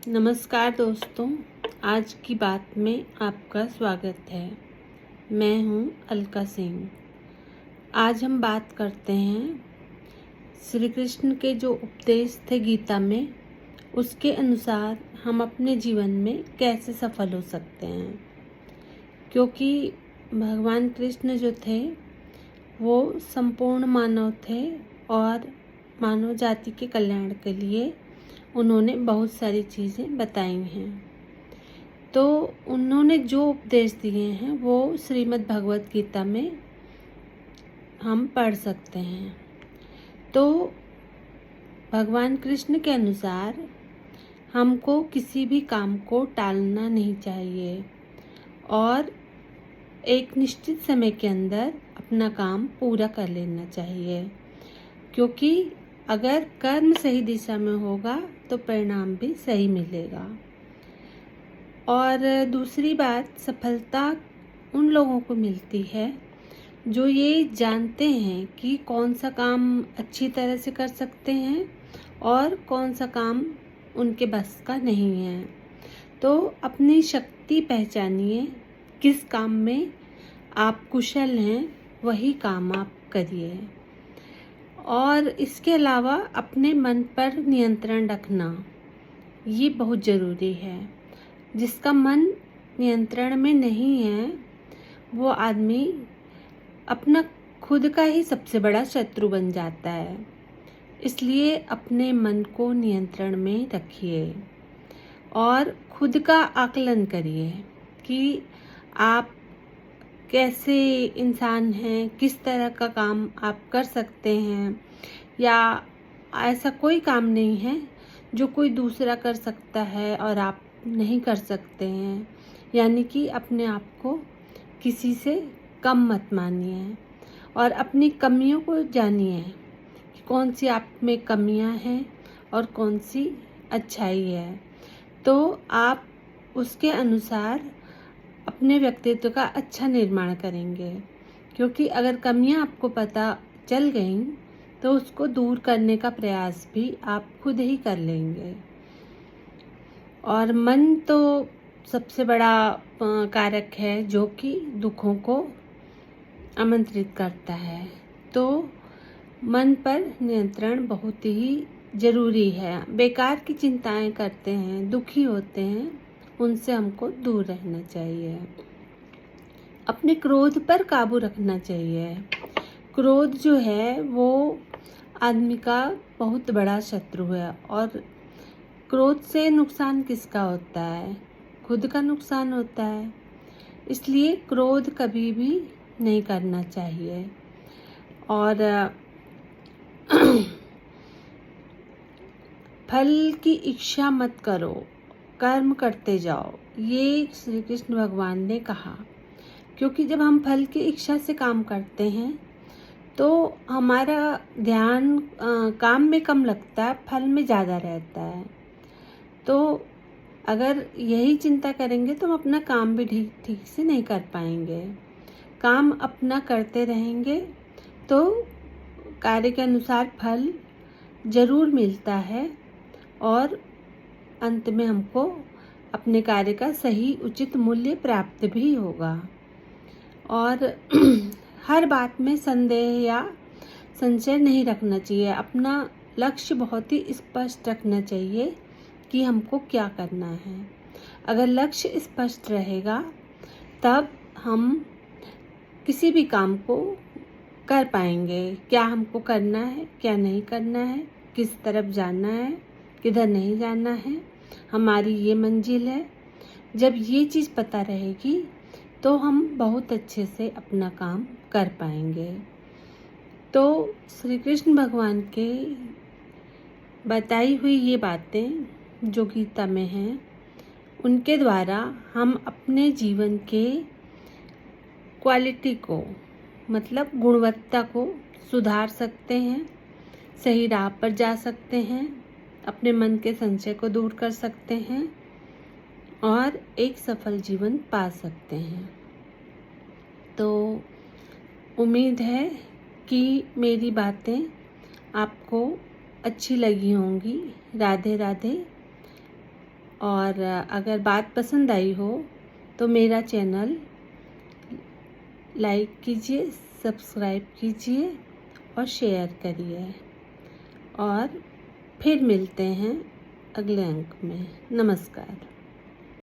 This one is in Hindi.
नमस्कार दोस्तों, आज की बात में आपका स्वागत है। मैं हूँ अलका सिंह। आज हम बात करते हैं श्री कृष्ण के जो उपदेश थे गीता में, उसके अनुसार हम अपने जीवन में कैसे सफल हो सकते हैं। क्योंकि भगवान कृष्ण जो थे वो संपूर्ण मानव थे और मानव जाति के कल्याण के लिए उन्होंने बहुत सारी चीज़ें बताई हैं। तो उन्होंने जो उपदेश दिए हैं वो श्रीमद् भगवत गीता में हम पढ़ सकते हैं। तो भगवान कृष्ण के अनुसार हमको किसी भी काम को टालना नहीं चाहिए और एक निश्चित समय के अंदर अपना काम पूरा कर लेना चाहिए। क्योंकि अगर कर्म सही दिशा में होगा तो परिणाम भी सही मिलेगा। और दूसरी बात, सफलता उन लोगों को मिलती है जो ये जानते हैं कि कौन सा काम अच्छी तरह से कर सकते हैं और कौन सा काम उनके बस का नहीं है। तो अपनी शक्ति पहचानिए, किस काम में आप कुशल हैं वही काम आप करिए। और इसके अलावा अपने मन पर नियंत्रण रखना ये बहुत ज़रूरी है। जिसका मन नियंत्रण में नहीं है वो आदमी अपना खुद का ही सबसे बड़ा शत्रु बन जाता है। इसलिए अपने मन को नियंत्रण में रखिए और खुद का आकलन करिए कि आप कैसे इंसान हैं, किस तरह का काम आप कर सकते हैं, या ऐसा कोई काम नहीं है जो कोई दूसरा कर सकता है और आप नहीं कर सकते हैं। यानी कि अपने आप को किसी से कम मत मानिए और अपनी कमियों को जानिए कि कौन सी आप में कमियां हैं और कौन सी अच्छाई है। तो आप उसके अनुसार अपने व्यक्तित्व का अच्छा निर्माण करेंगे। क्योंकि अगर कमियां आपको पता चल गईं तो उसको दूर करने का प्रयास भी आप खुद ही कर लेंगे। और मन तो सबसे बड़ा कारक है जो कि दुखों को आमंत्रित करता है। तो मन पर नियंत्रण बहुत ही ज़रूरी है। बेकार की चिंताएं करते हैं, दुखी होते हैं, उनसे हमको दूर रहना चाहिए। अपने क्रोध पर काबू रखना चाहिए। क्रोध जो है वो आदमी का बहुत बड़ा शत्रु है और क्रोध से नुकसान किसका होता है? खुद का नुकसान होता है। इसलिए क्रोध कभी भी नहीं करना चाहिए। और फल की इच्छा मत करो, कर्म करते जाओ, ये श्री कृष्ण भगवान ने कहा। क्योंकि जब हम फल की इच्छा से काम करते हैं तो हमारा ध्यान काम में कम लगता है, फल में ज़्यादा रहता है। तो अगर यही चिंता करेंगे तो हम अपना काम भी ठीक से नहीं कर पाएंगे। काम अपना करते रहेंगे तो कार्य के अनुसार फल ज़रूर मिलता है और अंत में हमको अपने कार्य का सही उचित मूल्य प्राप्त भी होगा। और हर बात में संदेह या संशय नहीं रखना चाहिए। अपना लक्ष्य बहुत ही स्पष्ट रखना चाहिए कि हमको क्या करना है। अगर लक्ष्य स्पष्ट रहेगा तब हम किसी भी काम को कर पाएंगे। क्या हमको करना है, क्या नहीं करना है, किस तरफ जाना है, किधर नहीं जाना है, हमारी ये मंजिल है। जब ये चीज़ पता रहेगी तो हम बहुत अच्छे से अपना काम कर पाएंगे। तो श्री कृष्ण भगवान के बताई हुई ये बातें जो गीता में हैं, उनके द्वारा हम अपने जीवन के क्वालिटी को, मतलब गुणवत्ता को सुधार सकते हैं, सही राह पर जा सकते हैं, अपने मन के संशय को दूर कर सकते हैं और एक सफल जीवन पा सकते हैं। तो उम्मीद है कि मेरी बातें आपको अच्छी लगी होंगी। राधे राधे। और अगर बात पसंद आई हो तो मेरा चैनल लाइक कीजिए, सब्सक्राइब कीजिए और शेयर करिए। और फिर मिलते हैं अगले अंक में। नमस्कार।